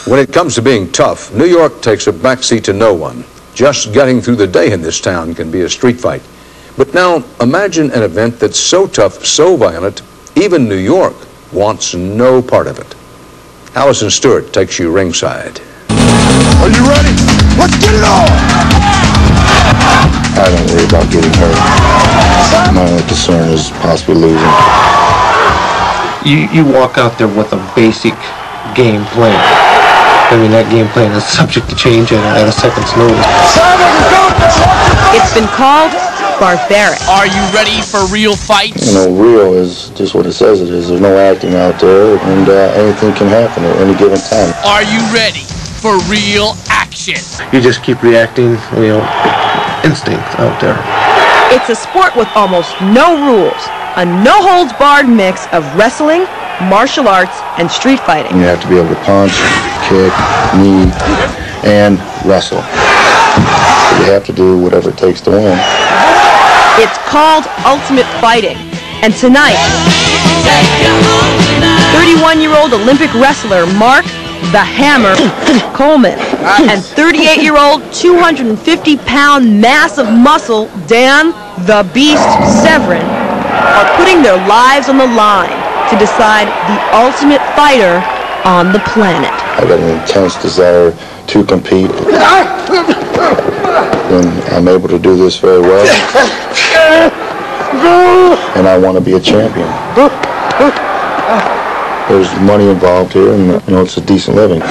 When it comes to being tough, New York takes a backseat to no one. Just getting through the day in this town can be a street fight. But now, imagine an event that's so tough, so violent, even New York wants no part of it. Allison Stewart takes you ringside. Are you ready? Let's get it on! I don't worry about getting hurt. My only concern is possibly losing. You walk out there with a basic game plan. I mean, that game plan is subject to change at a second's notice. It's been called barbaric. Are you ready for real fights? You know, real is just what it says it is. There's no acting out there, and anything can happen at any given time. Are you ready for real action? You just keep reacting, instinct out there. It's a sport with almost no rules. A no-holds-barred mix of wrestling, martial arts, and street fighting. You have to be able to punch, kick, knee, and wrestle. You have to do whatever it takes to win. It's called ultimate fighting. And tonight, 31-year-old Olympic wrestler Mark the Hammer Coleman and 38-year-old 250-pound mass of muscle Dan the Beast Severin are putting their lives on the line to decide the ultimate fighter on the planet. I've got an intense desire to compete. And I'm able to do this very well. And I want to be a champion. There's money involved here, and it's a decent living.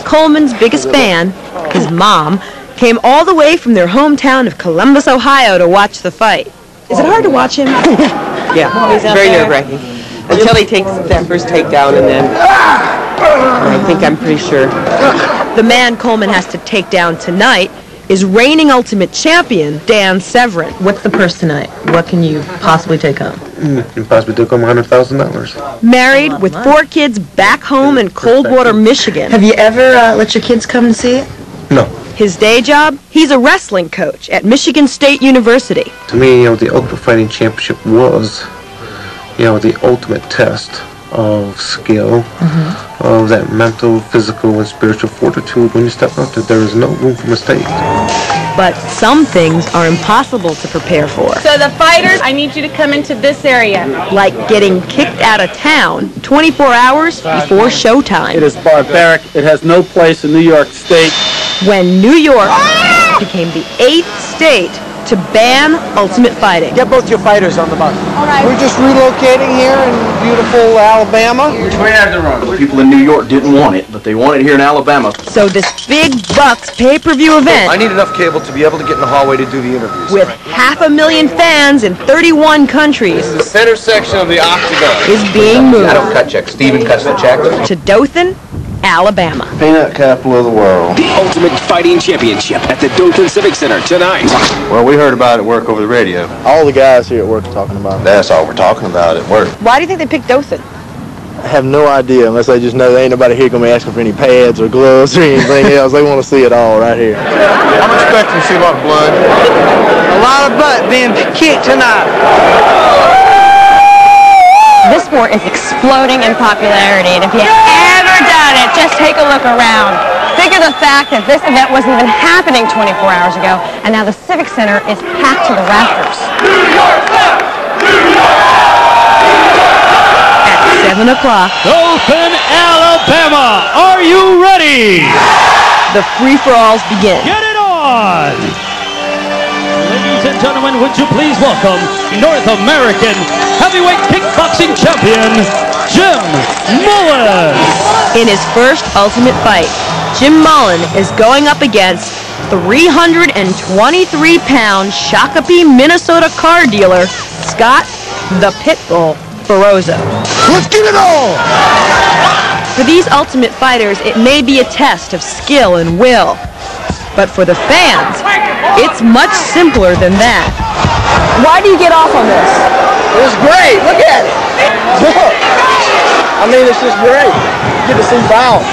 Coleman's biggest fan, his mom, came all the way from their hometown of Columbus, Ohio to watch the fight. Is it hard to watch him? Yeah, it's very nerve-wracking. Until he takes that first takedown, and then I'm pretty sure. The man Coleman has to take down tonight is reigning ultimate champion Dan Severin. What's the purse tonight? What can you possibly take home? You can possibly take home $100,000. Married with 4 kids back home in Coldwater, Michigan. Have you ever let your kids come and see it? No. His day job? He's a wrestling coach at Michigan State University. To me, the Ultimate Fighting Championship was, the ultimate test of skill, of that mental, physical, and spiritual fortitude. When you step out there is no room for mistake. But some things are impossible to prepare for. So the fighters, I need you to come into this area. Like getting kicked out of town 24 hours before showtime. It is barbaric. It has no place in New York State. When New York became the 8th state to ban ultimate fighting. Get both your fighters on the bus. All right. We're just relocating here in beautiful Alabama. Which way had to run? People in New York didn't want it, but they want it here in Alabama. So this big bucks pay-per-view event. I need enough cable to be able to get in the hallway to do the interviews. With 500,000 fans in 31 countries. The center section of the octagon is being moved. I don't cut checks. Steven cuts the checks. To Dothan, Alabama. Peanut capital of the world. The Ultimate Fighting Championship at the Dothan Civic Center tonight. Well, we heard about it at work over the radio. All the guys here at work are talking about it. That's all we're talking about at work. Why do you think they picked Dothan? I have no idea, unless they just know there ain't nobody here going to be asking for any pads or gloves or anything else. They want to see it all right here. I'm expecting to see a lot of blood. A lot of butt being kicked tonight. This sport is exploding in popularity, and if you ever done it, just take a look around. Think of the fact that this event wasn't even happening 24 hours ago, and now the Civic Center is packed to the rafters. At 7 o'clock, Dothan, Alabama, are you ready? The free-for-alls begin. Get it on! Ladies and gentlemen, would you please welcome North American heavyweight kickboxing champion, Jim Mullen. In his first ultimate fight, Jim Mullen is going up against 323-pound Shakopee, Minnesota car dealer, Scott the Pitbull Ferozzo. Let's get it on! For these ultimate fighters, it may be a test of skill and will. But for the fans, it's much simpler than that. Why do you get off on this? It was great. Look at it. Look. I mean, it's just great. You get to see violence.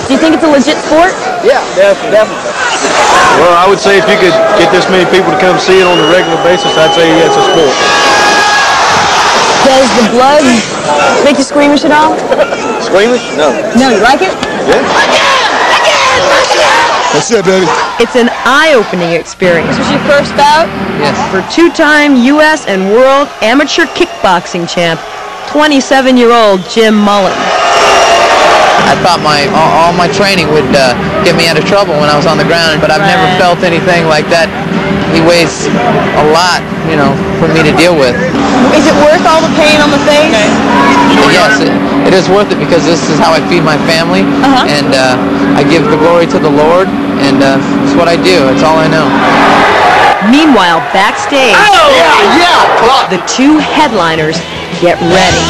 Do you think it's a legit sport? Yeah, definitely. Well, I would say if you could get this many people to come see it on a regular basis, I'd say it's a sport. Does the blood make you squeamish at all? Squeamish? No. No, you like it? Yeah. That's it, baby. It's an eye-opening experience. This was your first bout? Yes. For two-time U.S. and world amateur kickboxing champ, 27-year-old Jim Mullen. I thought all my training would get me out of trouble when I was on the ground, but I've never felt anything like that. He weighs a lot, you know, for me to deal with. Is it worth all the pain on the face? Yes, it is worth it because this is how I feed my family, and I give the glory to the Lord, and it's what I do. It's all I know. Meanwhile, backstage, the two headliners get ready.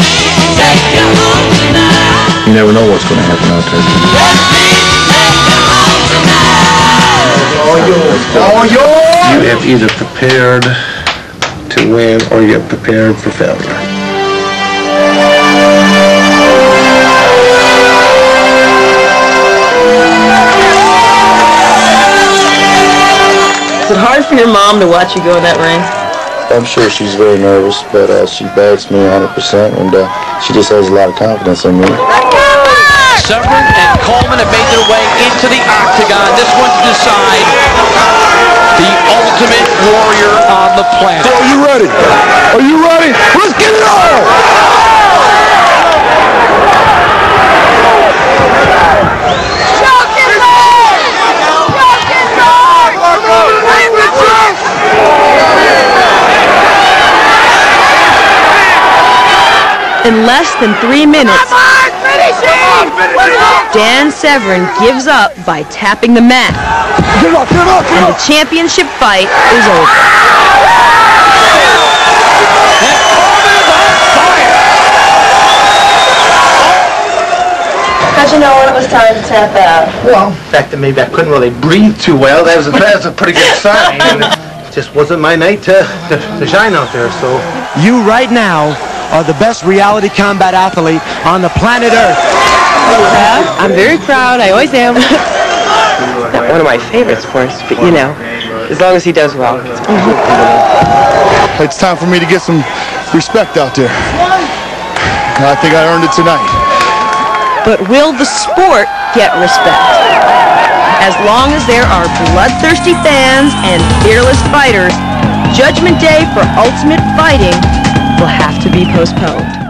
You never know what's going to happen out there. You have either prepared to win or you have prepared for failure. Is it hard for your mom to watch you go in that ring? I'm sure she's very nervous, but she backs me 100%, and she just has a lot of confidence in me. Severn and Coleman have made their way into the octagon. This one to decide the ultimate warrior on the planet. Are you ready? Are you ready? Let's get it on! In less than 3 minutes, Dan Severn gives up by tapping the mat. And the championship fight is over. How'd you know when it was time to tap out? Well, the fact that maybe I couldn't really breathe too well, that was a pretty good sign. And it just wasn't my night to shine out there, so. You right now are the best reality combat athlete on the planet Earth. I'm very proud. I always am. Not one of my favorites, of course, but you know, as long as he does well. It's time for me to get some respect out there. I think I earned it tonight. But will the sport get respect? As long as there are bloodthirsty fans and fearless fighters, Judgment Day for Ultimate Fighting will have to be postponed.